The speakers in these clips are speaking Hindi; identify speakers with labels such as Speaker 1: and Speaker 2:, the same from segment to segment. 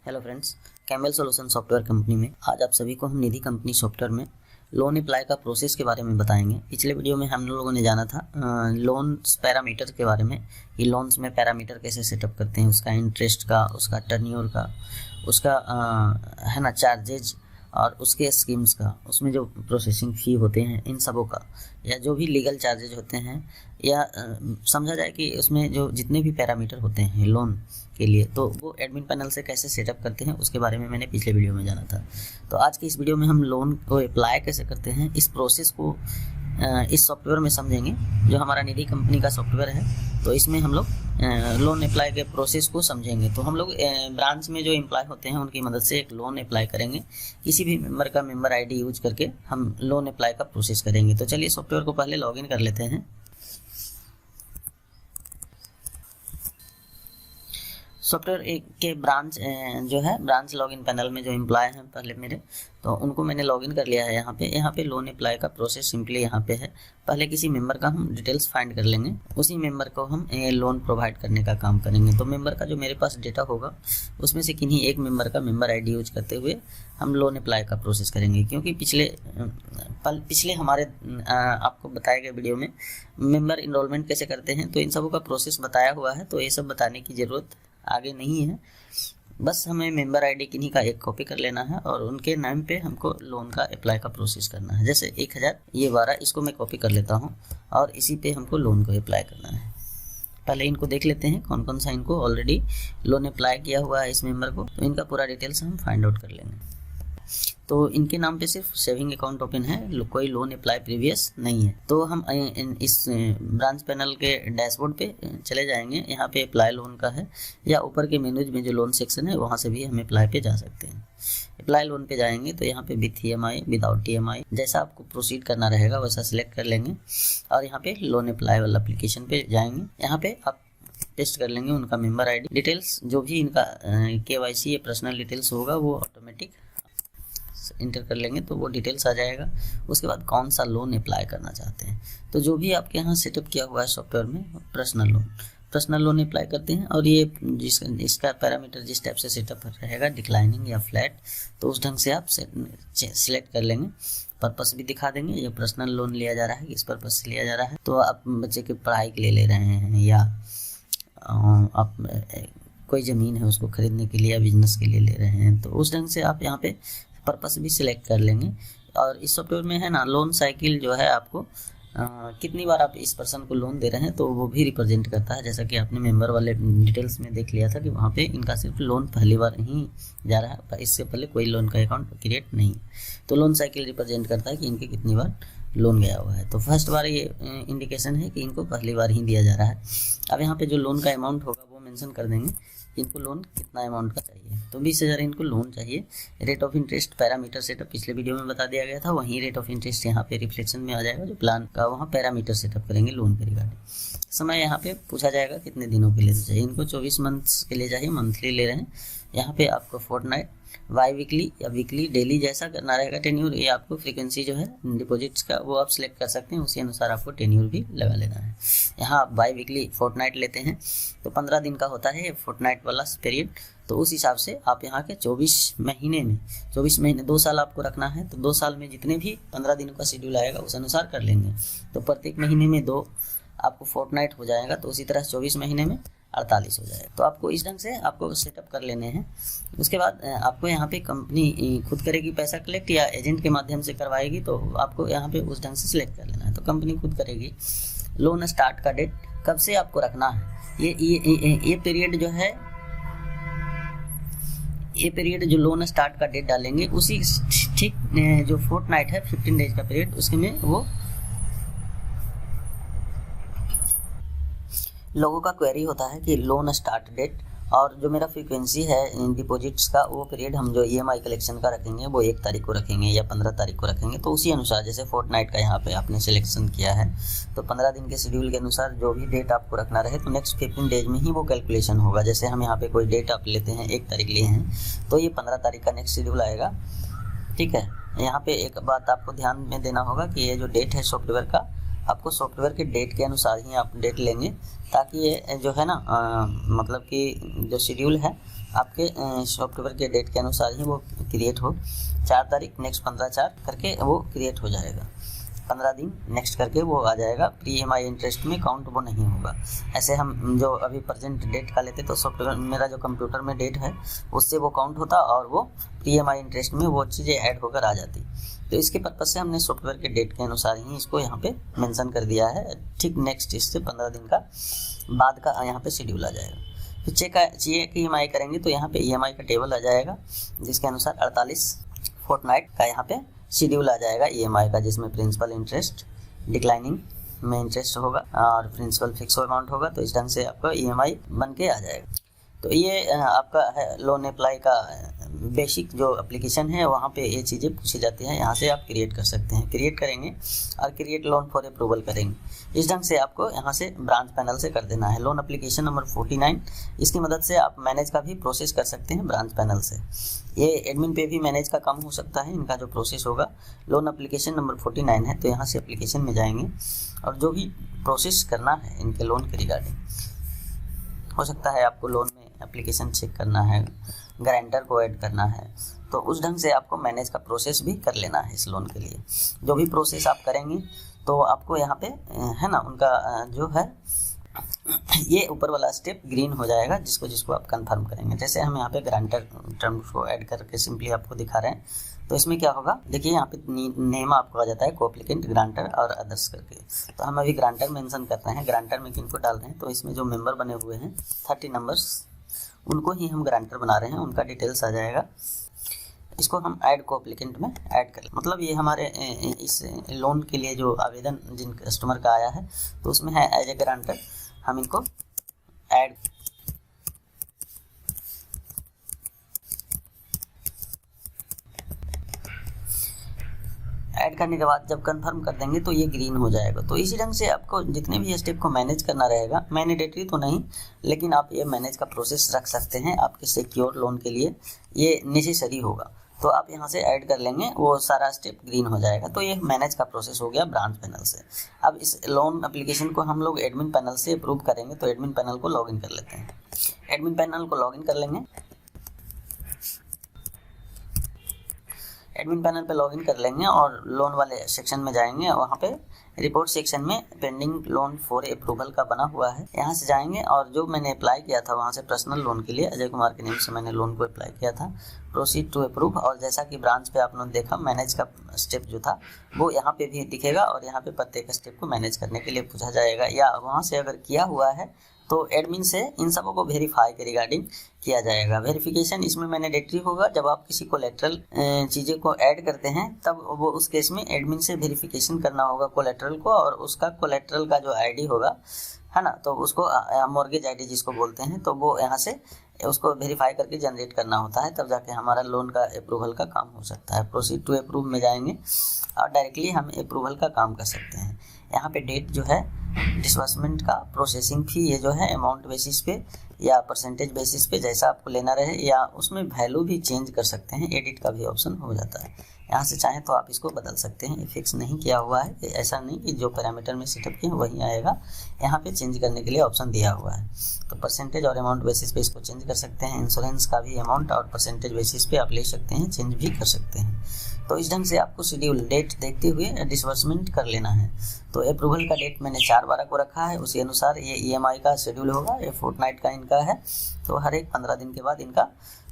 Speaker 1: Hello friends, camel solution software company में आज आप सभी को हम निधि कंपनी सॉफ्टवेयर में लोन अप्लाई का प्रोसेस के बारे में बताएंगे। पिछले वीडियो में हम लोगों ने जाना था लोन्स पैरामीटर के बारे में कि लोन्स में पैरामीटर कैसे सेटअप करते हैं, उसका इंटरेस्ट का, उसका टर्न्योर का, उसका है ना चार्जेज और उसके स्कीम्स का, उसमें जो प्रोसेसिंग फ़ी होते हैं इन सबों का, या जो भी लीगल चार्जेज होते हैं, या समझा जाए कि उसमें जो जितने भी पैरामीटर होते हैं लोन के लिए, तो वो एडमिन पैनल से कैसे सेटअप करते हैं उसके बारे में मैंने पिछले वीडियो में जाना था। तो आज की इस वीडियो में हम लोन को अप्लाई कैसे करते हैं इस प्रोसेस को इस सॉफ्टवेयर में समझेंगे, जो हमारा निधि कंपनी का सॉफ्टवेयर है। तो इसमें हम लोग लोन अप्लाई के प्रोसेस को समझेंगे। तो हम लोग ब्रांच में जो एम्प्लॉय होते हैं उनकी मदद से एक लोन अप्लाई करेंगे। किसी भी मेंबर का मेंबर आईडी यूज करके हम लोन अप्लाई का प्रोसेस करेंगे। तो चलिए सॉफ्टवेयर को पहले लॉगिन कर लेते हैं। सॉफ्टवेयर एक के ब्रांच जो है ब्रांच लॉगिन पैनल में जो एम्प्लॉय हैं पहले मेरे, तो उनको मैंने लॉगिन कर लिया है। यहाँ पे लोन अप्लाई का प्रोसेस सिंपली यहाँ पे है। पहले किसी मेंबर का हम डिटेल्स फाइंड कर लेंगे, उसी मेंबर को हम लोन प्रोवाइड करने का काम करेंगे। तो मेंबर का जो मेरे पास डेटा होगा उसमें से किन्हीं एक मेंबर का मेंबर आईडी यूज करते हुए हम लोन अप्लाई का प्रोसेस करेंगे। क्योंकि पिछले हमारे आपको बताए गए वीडियो में मेंबर इनरोलमेंट कैसे करते हैं, तो इन सबों का प्रोसेस बताया हुआ है। तो ये सब बताने की ज़रूरत आगे नहीं है। बस हमें मेंबर आईडी किन्हीं का एक कॉपी कर लेना है और उनके नाम पे हमको लोन का अप्लाई का प्रोसेस करना है। जैसे 1000 ये 12, इसको मैं कॉपी कर लेता हूँ और इसी पे हमको लोन को अप्लाई करना है। पहले इनको देख लेते हैं कौन कौन सा इनको ऑलरेडी लोन अप्लाई किया हुआ है इस मेंबर को। तो इनका पूरा डिटेल्स हम फाइंड आउट कर लेंगे। तो इनके नाम पे सिर्फ सेविंग अकाउंट ओपन है, कोई लोन अप्लाई प्रीवियस नहीं है। तो हम इस ब्रांच पैनल के डैशबोर्ड पे चले जाएंगे। यहाँ पे अप्लाई लोन का है, या ऊपर के मेन्यूज में जो लोन सेक्शन है वहाँ से भी हम अप्लाई पे जा सकते हैं। अप्लाई लोन पे जाएंगे तो यहाँ पे विथ EMI, विदाउट EMI, जैसा आपको प्रोसीड करना रहेगा वैसा सिलेक्ट कर लेंगे और यहाँ पे लोन अप्लाई वाला एप्लीकेशन पे जाएंगे। यहाँ पे आप टेस्ट कर लेंगे उनका मेंबर आईडी डिटेल्स, जो भी इनका KYC या पर्सनल डिटेल्स होगा वो ऑटोमेटिक इंटर कर लेंगे तो वो डिटेल्स आ जाएगा। उसके बाद कौन सा लोन अप्लाई करना चाहते हैं, तो जो भी आपके यहाँ सेटअप किया हुआ है सॉफ्टवेयर में पर्सनल लोन अप्लाई करते हैं। और ये इसका पैरामीटर जिस टाइप से सेटअप रहेगा, डिक्लाइनिंग या फ्लैट, तो उस ढंग से आप सिलेक्ट कर लेंगे। पर्पस भी दिखा देंगे, ये पर्सनल लोन लिया जा रहा है, किस पर्पस से लिया जा रहा है। तो आप बच्चे की पढ़ाई के लिए ले रहे हैं, या आप कोई ज़मीन है उसको खरीदने के लिए या बिजनेस के लिए ले रहे हैं, तो उस ढंग से आप यहाँ पे पर्पस भी सिलेक्ट कर लेंगे। और इस सॉफ्टवेयर में है ना लोन साइकिल जो है, आपको कितनी बार आप इस पर्सन को लोन दे रहे हैं तो वो भी रिप्रेजेंट करता है। जैसा कि आपने मेंबर वाले डिटेल्स में देख लिया था कि वहाँ पे इनका सिर्फ लोन पहली बार ही जा रहा है, इससे पहले कोई लोन का अकाउंट क्रिएट नहीं। तो लोन साइकिल रिप्रेजेंट करता है कि इनके कितनी बार लोन गया हुआ है। तो फर्स्ट बार ये इंडिकेशन है कि इनको पहली बार ही दिया जा रहा है। अब यहाँ पे जो लोन का अमाउंट होगा वो मेंशन कर देंगे, इनको लोन कितना अमाउंट का चाहिए। तो 20,000 इनको लोन चाहिए। Rate of interest parameter setup पिछले वीडियो में बता दिया गया था, वहीं रेट ऑफ इंटरेस्ट यहाँ पे रिफ्लेक्शन में आ जाएगा जो प्लान का, वहाँ पैरामीटर सेटअप करेंगे लोन के रिगार्डिंग। समय यहाँ पे पूछा जाएगा कितने दिनों के लिए चाहिए, इनको 24 मंथ्स के लिए चाहिए, मंथली ले रहे हैं। यहाँ पे आपको फोर्टनाइट, बाई वीकली या वीकली, डेली जैसा करना रहेगा टेन्यूर। ये आपको फ्रीक्वेंसी जो है डिपॉजिट्स का वो आप सिलेक्ट कर सकते हैं, उसी अनुसार आपको टेन्यूर भी लगा लेना है। यहाँ आप बाई वीकली फोर्टनाइट लेते हैं तो 15 दिन का होता है फोर्टनाइट वाला पीरियड। तो उस हिसाब से आप यहाँ के 24 महीने 2 साल आपको रखना है, तो 2 साल में जितने भी 15 दिनों का शेड्यूल आएगा उस अनुसार कर लेंगे। तो प्रत्येक महीने में 2 आपको फोर्टनाइट हो जाएगा, तो उसी तरह 24 महीने में 48 हो जाएगा। तो आपको इस ढंग से आपको सेटअप कर लेने हैं। उसके बाद आपको यहाँ पे कंपनी खुद करेगी पैसा कलेक्ट या एजेंट के माध्यम से करवाएगी, तो आपको यहाँ पे उस ढंग से सिलेक्ट कर लेना है। तो कंपनी खुद करेगी। लोन स्टार्ट का डेट कब से आपको रखना है, ये पीरियड जो है, ये पीरियड जो लोन स्टार्ट का डेट डालेंगे उसी ठीक जो फोर्टनाइट है 15 डेज का पीरियड, उसके में वो लोगों का क्वेरी होता है कि लोन स्टार्ट डेट और जो मेरा फ्रीक्वेंसी है डिपॉजिट्स का, वो पीरियड हम जो EMI कलेक्शन का रखेंगे वो 1 तारीख को रखेंगे या 15 तारीख को रखेंगे। तो उसी अनुसार जैसे फोर्टनाइट का यहाँ पे आपने सिलेक्शन किया है, तो 15 दिन के शेड्यूल के अनुसार जो भी डेट आपको रखना रहे, तो नेक्स्ट 15 डेज में ही वो कैलकुलेशन होगा। जैसे हम यहाँ पे कोई डेट आप लेते हैं 1 तारीख लिए हैं, तो ये 15 तारीख का नेक्स्ट शेड्यूल आएगा। ठीक है, यहाँ पे एक बात आपको ध्यान में देना होगा कि ये जो डेट है सॉफ्टवेयर का, आपको सॉफ्टवेयर के डेट के अनुसार ही आप डेट लेंगे, ताकि ये जो है ना मतलब कि जो शेड्यूल है आपके सॉफ्टवेयर के डेट के अनुसार ही वो क्रिएट हो। 4 तारीख नेक्स्ट 15/4 करके वो क्रिएट हो जाएगा, 15 दिन नेक्स्ट करके वो आ जाएगा। प्री EMI इंटरेस्ट में काउंट वो नहीं होगा। ऐसे हम जो अभी प्रेजेंट डेट का लेते तो सॉफ्टवेयर मेरा जो कंप्यूटर में डेट है उससे वो काउंट होता और वो प्री EMI इंटरेस्ट में वो चीज़ें ऐड होकर आ जाती। तो इसके पर्पज़ से हमने सॉफ्टवेयर के डेट के अनुसार ही इसको यहाँ पे मेंशन कर दिया है। ठीक नेक्स्ट इससे 15 दिन का बाद का यहाँ पे शेड्यूल आ जाएगा। तो चेक EMI करेंगे तो यहाँ पे EMI का टेबल आ जाएगा जिसके अनुसार 48 फोर्टनाइट का यहाँ पे शेड्यूल आ जाएगा EMI का, जिसमें प्रिंसिपल इंटरेस्ट डिक्लाइनिंग में इंटरेस्ट होगा और प्रिंसिपल फिक्स अमाउंट होगा। तो इस ढंग से आपका EMI बन के आ जाएगा। तो ये आपका है लोन अप्लाई का बेसिक जो एप्लीकेशन है, वहाँ पे ये चीज़ें पूछी जाती हैं। यहाँ से आप क्रिएट कर सकते हैं, क्रिएट करेंगे और क्रिएट लोन फॉर अप्रूवल करेंगे। इस ढंग से आपको यहाँ से ब्रांच पैनल से कर देना है। लोन एप्लीकेशन नंबर 49, इसकी मदद से आप मैनेज का भी प्रोसेस कर सकते हैं ब्रांच पैनल से। ये एडमिन पे भी मैनेज का काम हो सकता है, इनका जो प्रोसेस होगा। लोन एप्लीकेशन नंबर 49 है, तो यहाँ से एप्लीकेशन में जाएंगे और जो भी प्रोसेस करना है इनके लोन के रिगार्डिंग, हो सकता है आपको लोन में एप्लीकेशन चेक करना है, गारंटर को ऐड करना है, तो उस ढंग से आपको मैनेज का प्रोसेस भी कर लेना है इस लोन के लिए। जो भी प्रोसेस आप करेंगे तो आपको यहाँ पे है ना उनका जो है ये ऊपर वाला स्टेप ग्रीन हो जाएगा जिसको आप कंफर्म करेंगे। जैसे हम यहाँ पे गारंटर टर्म्स को ऐड करके सिंपली आपको दिखा रहे हैं। तो इसमें क्या होगा, देखिए यहाँ पे नेम आपको आ जाता है कोएप्लिकेंट, ग्रांटर और अदर्स करके। तो हम अभी ग्रांटर मेंशन कर रहे हैं, ग्रांटर में किनको डाल रहे हैं, तो इसमें जो मेंबर बने हुए हैं 30 नंबर्स, उनको ही हम ग्रांटर बना रहे हैं, उनका डिटेल्स आ जाएगा। इसको हम ऐड कोएप्लिकेंट में ऐड कर, मतलब ये हमारे इस लोन के लिए जो आवेदन जिन कस्टमर का आया है तो उसमें है एज ए ग्रांटर, हम इनको ऐड करने के बाद जब कंफर्म कर देंगे तो ये ग्रीन हो जाएगा। तो इसी ढंग से आपको जितने भी स्टेप को मैनेज करना रहेगा, मैंडेटरी तो नहीं, लेकिन आप ये मैनेज का प्रोसेस रख सकते हैं। आपके सिक्योर लोन के लिए ये नेसेसरी होगा, तो आप यहाँ से ऐड कर लेंगे, वो सारा स्टेप ग्रीन हो जाएगा। तो ये मैनेज का प्रोसेस हो गया ब्रांच पैनल से। अब इस लोन एप्लीकेशन को हम लोग एडमिन पैनल से अप्रूव करेंगे, तो एडमिन पैनल को लॉगिन कर लेते हैं। एडमिन पैनल को लॉगिन कर लेंगे, एडमिन पैनल पे लॉगिन कर लेंगे और लोन वाले सेक्शन में जाएंगे। वहाँ पे रिपोर्ट सेक्शन में पेंडिंग लोन फॉर अप्रूवल का बना हुआ है, यहाँ से जाएंगे और जो मैंने अप्लाई किया था वहाँ से पर्सनल लोन के लिए अजय कुमार के नेम से मैंने लोन को अप्लाई किया था, प्रोसीड टू अप्रूव। और जैसा कि ब्रांच पे आपने देखा मैनेज का स्टेप जो था वो यहाँ पे भी दिखेगा और यहाँ पे प्रत्येक स्टेप को मैनेज करने के लिए पूछा जाएगा, या वहाँ से अगर किया हुआ है तो एडमिन से इन सबों को वेरीफाई के रिगार्डिंग किया जाएगा। वेरिफिकेशन इसमें मैंडेटरी होगा। जब आप किसी कोलेटरल चीज़ें को ऐड करते हैं तब वो उस केस में एडमिन से वेरिफिकेशन करना होगा कोलेटरल को, और उसका कोलेटरल का जो आईडी होगा है ना, तो उसको मॉर्गेज आईडी जिसको बोलते हैं, तो वो यहाँ से उसको वेरीफाई करके जनरेट करना होता है, तब जाके हमारा लोन का अप्रूवल का काम हो सकता है। प्रोसीड टू अप्रूव में जाएंगे और डायरेक्टली हम अप्रूवल का काम कर सकते हैं। यहाँ पे डेट जो है डिसबर्समेंट का, प्रोसेसिंग फी ये जो है अमाउंट बेसिस पे या परसेंटेज बेसिस पे जैसा आपको लेना रहे, या उसमें वैल्यू भी चेंज कर सकते हैं, एडिट का भी ऑप्शन हो जाता है। यहाँ से चाहें तो आप इसको बदल सकते हैं, फिक्स नहीं किया हुआ है, ऐसा नहीं कि जो पैरामीटर में सेटअप किए वही आएगा, यहाँ पे चेंज करने के लिए ऑप्शन दिया हुआ है। तो परसेंटेज और अमाउंट बेसिस पे इसको चेंज कर सकते हैं। इंश्योरेंस का भी अमाउंट और परसेंटेज बेसिस पे आप ले सकते हैं, चेंज भी कर सकते हैं। तो इस ढंग से आपको शेड्यूल डेट देखते हुए डिसबर्समेंट कर लेना है। तो अप्रूवल का डेट मैंने 4/12 को रखा है, उसी अनुसार ये EMI का शेड्यूल होगा। ये फोर्टनाइट का इनका है, तो हर एक 15 दिन के बाद इनका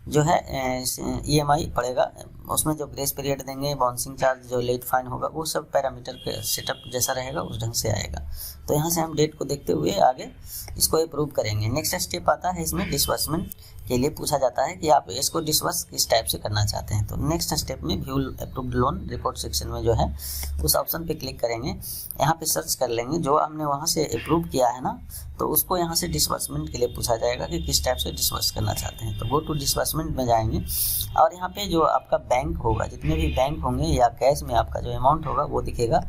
Speaker 1: जो है EMI पड़ेगा। उसमें जो ग्रेस पीरियड देंगे, बाउंसिंग चार्ज, जो लेट फाइन होगा, वो सब पैरामीटर के सेटअप जैसा रहेगा उस ढंग से आएगा। तो यहाँ से हम डेट को देखते हुए आगे इसको अप्रूव करेंगे। नेक्स्ट स्टेप आता है, इसमें डिसबर्समेंट के लिए पूछा जाता है कि आप इसको डिसबर्स किस टाइप से करना चाहते हैं। तो नेक्स्ट स्टेप में view approved loan report section में जो है उस ऑप्शन पे क्लिक करेंगे। यहाँ पे सर्च कर लेंगे जो हमने वहाँ से अप्रूव किया है ना, तो उसको यहाँ से डिसबर्समेंट के लिए पूछा जाएगा कि किस टाइप से डिसबर्स करना चाहते हैं। तो गो टू डिसबर्समेंट में जाएंगे और यहाँ पे जो आपका बैंक होगा, जितने भी बैंक होंगे या कैश में आपका जो अमाउंट होगा वो दिखेगा,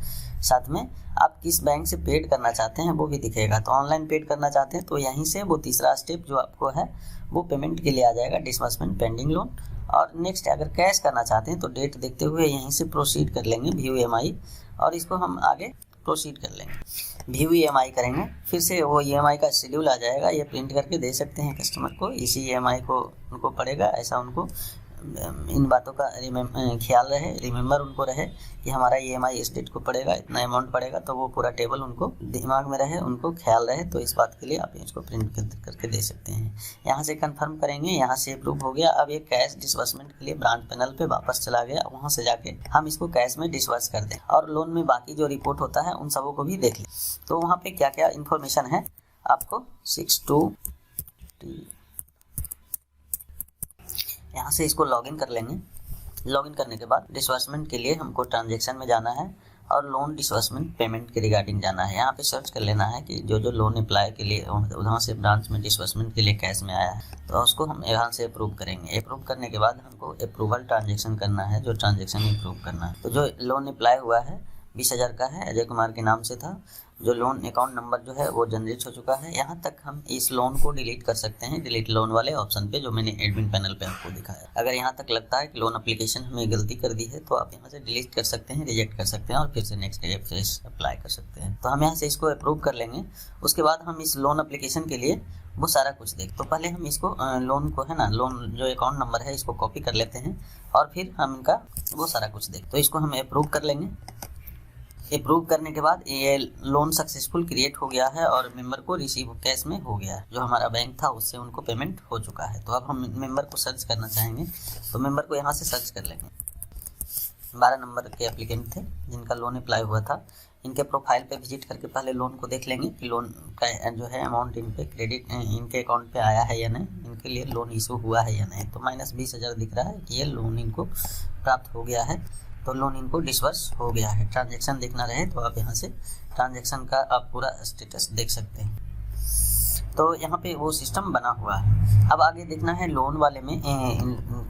Speaker 1: साथ में आप किस बैंक से पेड करना चाहते हैं वो भी दिखेगा। तो ऑनलाइन पेड करना चाहते हैं तो यहीं से वो तीसरा स्टेप जो आपको है वो पेमेंट के लिए आ जाएगा, डिसबर्समेंट पेंडिंग लोन। और नेक्स्ट अगर कैश करना चाहते हैं तो डेट देखते हुए यहीं से प्रोसीड कर लेंगे व्यू EMI, और इसको हम आगे प्रोसीड कर लेंगे। व्यू EMI करेंगे, फिर से वो EMI का शेड्यूल आ जाएगा, ये प्रिंट करके दे सकते हैं कस्टमर को। इसी EMI को उनको पड़ेगा, ऐसा उनको इन बातों का ख्याल रहे, रिमेंबर उनको रहे कि हमारा EMI इस डेट को पड़ेगा, इतना अमाउंट पड़ेगा, तो वो पूरा टेबल उनको दिमाग में रहे, उनको ख्याल रहे। तो इस बात के लिए आप इसको प्रिंट करके दे सकते हैं। यहाँ से कंफर्म करेंगे, यहाँ से अप्रूव हो गया। अब ये कैश डिसबर्समेंट के लिए ब्रांच पैनल पे वापस चला गया, वहाँ से जाके हम इसको कैश में डिसबर्स कर दें और लोन में बाकी जो रिपोर्ट होता है उन सबों को भी देख लें। तो वहाँ पे क्या क्या इन्फॉर्मेशन है आपको 62 यहाँ से इसको लॉगिन कर लेंगे। लॉगिन करने के बाद डिसबर्समेंट के लिए हमको ट्रांजैक्शन में जाना है और लोन डिसबर्समेंट पेमेंट के रिगार्डिंग जाना है। यहाँ पे सर्च कर लेना है कि जो जो लोन अप्लाई के लिए वहाँ से ब्रांच में डिसबर्समेंट के लिए कैश में आया है, तो उसको हम यहाँ से अप्रूव करेंगे। अप्रूव करने के बाद हमको अप्रूवल ट्रांजैक्शन करना है, जो ट्रांजैक्शन अप्रूव करना है। तो जो लोन अप्लाई हुआ है 20,000 का है, अजय कुमार के नाम से था। जो लोन अकाउंट नंबर जो है वो जनरेट हो चुका है। यहाँ तक हम इस लोन को डिलीट कर सकते हैं, डिलीट लोन वाले ऑप्शन पे जो मैंने एडमिन पैनल पे आपको दिखाया। अगर यहाँ तक लगता है कि लोन एप्लीकेशन हमें गलती कर दी है, तो आप यहाँ से डिलीट कर सकते हैं, रिजेक्ट कर सकते हैं और फिर से नेक्स्ट डे फ्रेश अप्लाई कर सकते हैं। तो हम यहाँ से इसको अप्रूव कर लेंगे। उसके बाद हम इस लोन एप्लीकेशन के लिए वो सारा कुछ देख, तो पहले हम इसको लोन को है ना, लोन जो अकाउंट नंबर है इसको कॉपी कर लेते हैं और फिर हम इनका वो सारा कुछ देख। तो इसको हम अप्रूव कर लेंगे। अप्रूव करने के बाद ये लोन सक्सेसफुल क्रिएट हो गया है और मेंबर को रिसीव कैश में हो गया है। जो हमारा बैंक था उससे उनको पेमेंट हो चुका है। तो अब हम मेंबर को सर्च करना चाहेंगे, तो मेंबर को यहाँ से सर्च कर लेंगे। 12 नंबर के एप्लीकेंट थे जिनका लोन अप्लाई हुआ था। इनके प्रोफाइल पे विजिट करके पहले लोन को देख लेंगे कि लोन का जो है अमाउंट इन पे क्रेडिट इनके अकाउंट पे आया है या नहीं, इनके लिए लोन इशू हुआ है या नहीं। तो -20,000 दिख रहा है कि ये लोन इनको प्राप्त हो गया है, तो लोन इनको डिसबर्स हो गया है। ट्रांजैक्शन देखना रहे तो आप यहाँ से ट्रांजैक्शन का आप पूरा स्टेटस देख सकते हैं। तो यहाँ पे वो सिस्टम बना हुआ है। अब आगे देखना है लोन वाले में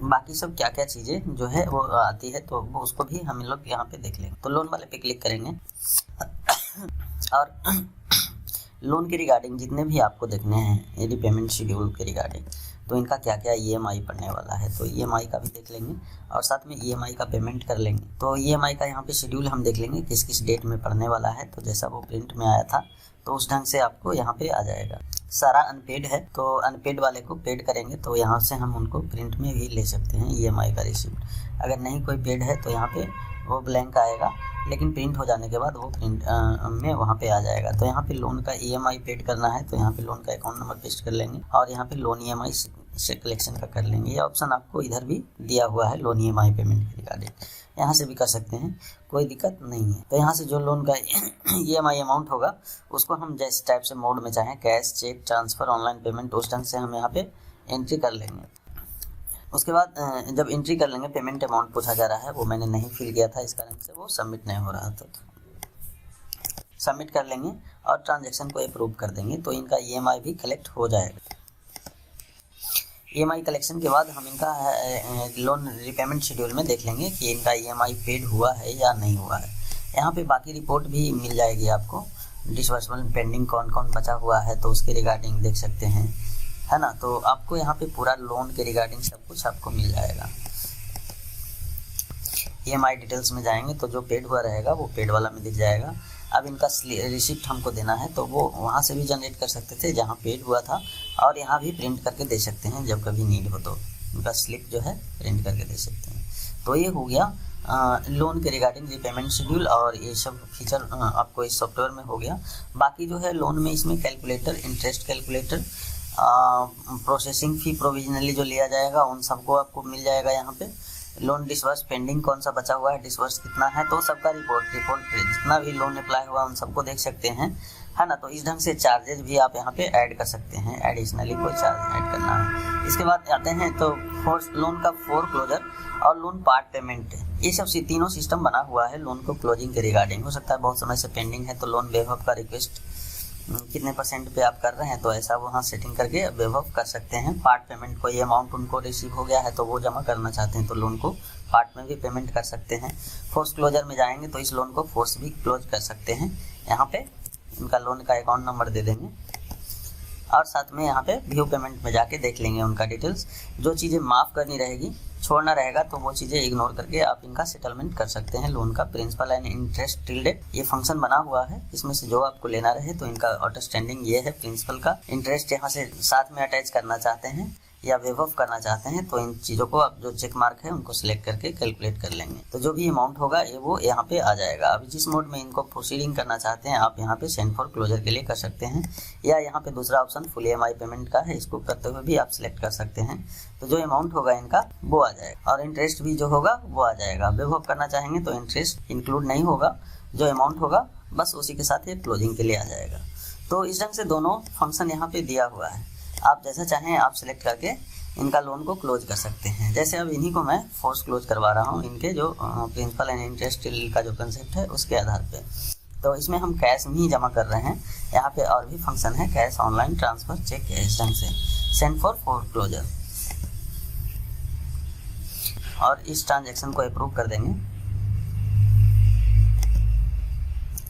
Speaker 1: बाकी सब क्या क्या चीज़ें जो है वो आती है, तो वो उसको भी हम लोग यहाँ पे देख लेंगे। तो लोन वाले पे क्लिक करेंगे और लोन के रिगार्डिंग जितने भी आपको देखने हैं यदि पेमेंट शेड्यूल के रिगार्डिंग, तो इनका क्या क्या EMI पड़ने वाला है, तो EMI का भी देख लेंगे और साथ में EMI का पेमेंट कर लेंगे। तो EMI का यहाँ पे शेड्यूल हम देख लेंगे किस किस डेट में पड़ने वाला है। तो जैसा वो प्रिंट में आया था तो उस ढंग से आपको यहाँ पे आ जाएगा। सारा अनपेड है तो अनपेड वाले को पेड करेंगे, तो यहाँ से हम उनको प्रिंट में भी ले सकते हैं EMI का रिसिप्ट। अगर नहीं कोई पेड है तो यहाँ पे वो ब्लैंक आएगा, लेकिन प्रिंट हो जाने के बाद वो प्रिंट में वहाँ पे आ जाएगा। तो यहाँ पे लोन का EMI पेड करना है, तो यहाँ पे लोन का अकाउंट नंबर पेस्ट कर लेंगे और यहाँ पे लोन EMI से कलेक्शन का कर लेंगे। ये ऑप्शन आपको इधर भी दिया हुआ है लोन EMI पेमेंट के रिगार्डिंग, यहाँ से भी कर सकते हैं, कोई दिक्कत नहीं है। तो यहाँ से जो लोन का EMI अमाउंट होगा उसको हम जिस टाइप से मोड में चाहें, cash, cheque, transfer, online payment, उस ढंग से हम यहाँ पे एंट्री कर लेंगे। उसके बाद जब एंट्री कर लेंगे पेमेंट अमाउंट पूछा जा रहा है, वो मैंने नहीं फिल किया था, इस कारण से वो सबमिट नहीं हो रहा था। सबमिट कर लेंगे और ट्रांजैक्शन को अप्रूव कर देंगे, तो इनका EMI भी कलेक्ट हो जाएगा। EMI कलेक्शन के बाद हम इनका लोन रिपेमेंट शेड्यूल में देख लेंगे कि इनका EMI पेड हुआ है या नहीं हुआ है। यहाँ पे बाकी रिपोर्ट भी मिल जाएगी आपको, डिसबर्समेंट पेंडिंग कौन कौन बचा हुआ है तो उसके रिगार्डिंग देख सकते हैं, है ना। तो आपको यहाँ पे पूरा लोन के रिगार्डिंग सब कुछ आपको मिल जाएगा। EMI डिटेल्स में जाएंगे तो जो पेड हुआ रहेगा वो पेड वाला में दिख जाएगा। अब इनका रिसिप्ट हमको देना है, तो वो वहाँ से भी जनरेट कर सकते थे जहाँ पेड हुआ था, और यहाँ भी प्रिंट करके दे सकते हैं जब कभी नीड हो, तो उनका स्लिप जो है प्रिंट करके दे सकते हैं। तो ये हो गया लोन के रिगार्डिंग रिपेमेंट शेड्यूल, और ये सब फीचर आपको इस सॉफ्टवेयर में हो गया। बाकी जो है लोन में इसमें calculator, interest calculator, processing fee provisionally जो लिया जाएगा उन सबको आपको मिल जाएगा यहाँ पे। लोन डिसबर्स पेंडिंग कौन सा बचा हुआ है, डिसबर्स कितना है, तो सबका रिपोर्ट जितना भी लोन अप्लाई हुआ उन सबको देख सकते हैं, है ना। तो इस ढंग से चार्जेज भी आप यहाँ पे ऐड कर सकते हैं, एडिशनली कोई चार्ज ऐड करना है। इसके बाद आते हैं तो लोन का फोरक्लोजर और लोन पार्ट पेमेंट, ये सब तीनों सिस्टम बना हुआ है लोन को क्लोजिंग के रिगार्डिंग। हो सकता है बहुत समय से पेंडिंग है तो लोन वेव का रिक्वेस्ट कितने % पे आप कर रहे हैं, तो ऐसा वहाँ सेटिंग करके वेव कर सकते हैं। पार्ट पेमेंट को ये अमाउंट उनको रिसीव हो गया है तो वो जमा करना चाहते हैं तो लोन को पार्ट में भी पेमेंट कर सकते हैं। फोर्स क्लोजर में जाएंगे तो इस लोन को फोर्स भी क्लोज कर सकते हैं। यहाँ पे इनका लोन का अकाउंट नंबर दे देंगे और साथ में यहाँ पे व्यू पेमेंट में जाके देख लेंगे उनका डिटेल्स। जो चीज़ें माफ़ करनी रहेगी, छोड़ना रहेगा तो वो चीज़ें इग्नोर करके आप इनका सेटलमेंट कर सकते हैं। लोन का principal and interest till date ये फंक्शन बना हुआ है, इसमें से जो आपको लेना रहे तो इनका आउटस्टैंडिंग ये है प्रिंसिपल का। इंटरेस्ट यहाँ से साथ में अटैच करना चाहते हैं या वेव ऑफ करना चाहते हैं तो इन चीज़ों को आप जो चेक मार्क है उनको सिलेक्ट करके कैलकुलेट कर लेंगे, तो जो भी अमाउंट होगा ये वो यहाँ पे आ जाएगा। अभी जिस मोड में इनको प्रोसीडिंग करना चाहते हैं आप यहाँ पे सेंड फॉर क्लोजर के लिए कर सकते हैं, या यहाँ पे दूसरा ऑप्शन फुल EMI पेमेंट का है, इसको करते हुए भी आप सिलेक्ट कर सकते हैं। तो जो अमाउंट होगा इनका वो आ जाएगा और इंटरेस्ट भी जो होगा वो आ जाएगा। वेव ऑफ करना चाहेंगे तो इंटरेस्ट इंक्लूड नहीं होगा, जो अमाउंट होगा बस उसी के साथ ये क्लोजिंग के लिए आ जाएगा। तो इस ढंग से दोनों फंक्शन यहाँ पे दिया हुआ है, आप जैसा चाहें आप सिलेक्ट करके इनका लोन को क्लोज कर सकते हैं। जैसे अब इन्हीं को मैं फोर्स क्लोज करवा रहा हूँ, इनके जो प्रिंसिपल एंड इंटरेस्ट का जो कंसेप्ट है उसके आधार पे। तो इसमें हम कैश में ही जमा कर रहे हैं। यहाँ पे और भी फंक्शन है, कैश ऑनलाइन ट्रांसफर चेक इस ढंग से सेंड फॉर क्लोजर, और इस ट्रांजेक्शन को अप्रूव कर देंगे।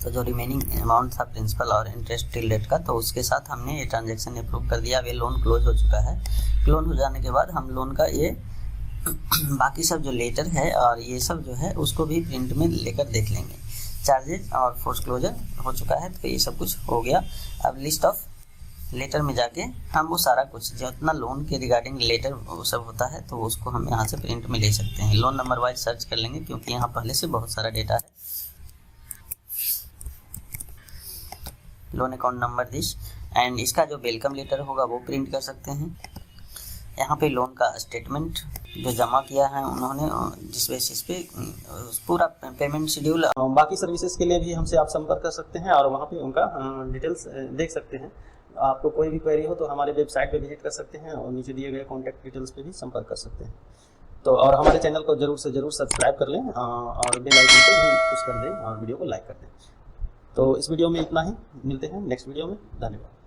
Speaker 1: तो जो रिमेनिंग अमाउंट था प्रिंसिपल और इंटरेस्ट टिल डेट का, तो उसके साथ हमने ये ट्रांजेक्शन अप्रूव कर दिया। अब ये लोन क्लोज हो चुका है। क्लोज हो जाने के बाद हम लोन का ये बाकी सब जो लेटर है और ये सब जो है उसको भी प्रिंट में लेकर देख लेंगे। चार्जेस और फोर्स क्लोजर हो चुका है, तो ये सब कुछ हो गया। अब लिस्ट ऑफ लेटर में जाके हम वो सारा कुछ जितना लोन के रिगार्डिंग लेटर वो सब होता है तो उसको हम यहाँ से प्रिंट में ले सकते हैं। लोन नंबर वाइज सर्च कर लेंगे क्योंकि यहाँ पहले से बहुत सारा डेटा है। Loan account number this and इसका जो वेलकम लेटर होगा वो प्रिंट कर सकते हैं। यहाँ पे लोन का स्टेटमेंट जो जमा किया है उन्होंने, जिस बेसिस पे पूरा पेमेंट शेड्यूल।
Speaker 2: बाकी सर्विसेज के लिए भी हमसे आप संपर्क कर सकते हैं और वहाँ पे उनका डिटेल्स देख सकते हैं। आपको कोई भी क्वेरी हो तो हमारे वेबसाइट पे विजिट कर सकते हैं और नीचे दिए गए कॉन्टैक्ट डिटेल्स पे भी संपर्क कर सकते हैं। तो और हमारे चैनल को जरूर से जरूर सब्सक्राइब कर लें और बेल आइकन पे भी पुश कर दें और वीडियो को लाइक कर दें। तो इस वीडियो में इतना ही, मिलते हैं नेक्स्ट वीडियो में। धन्यवाद।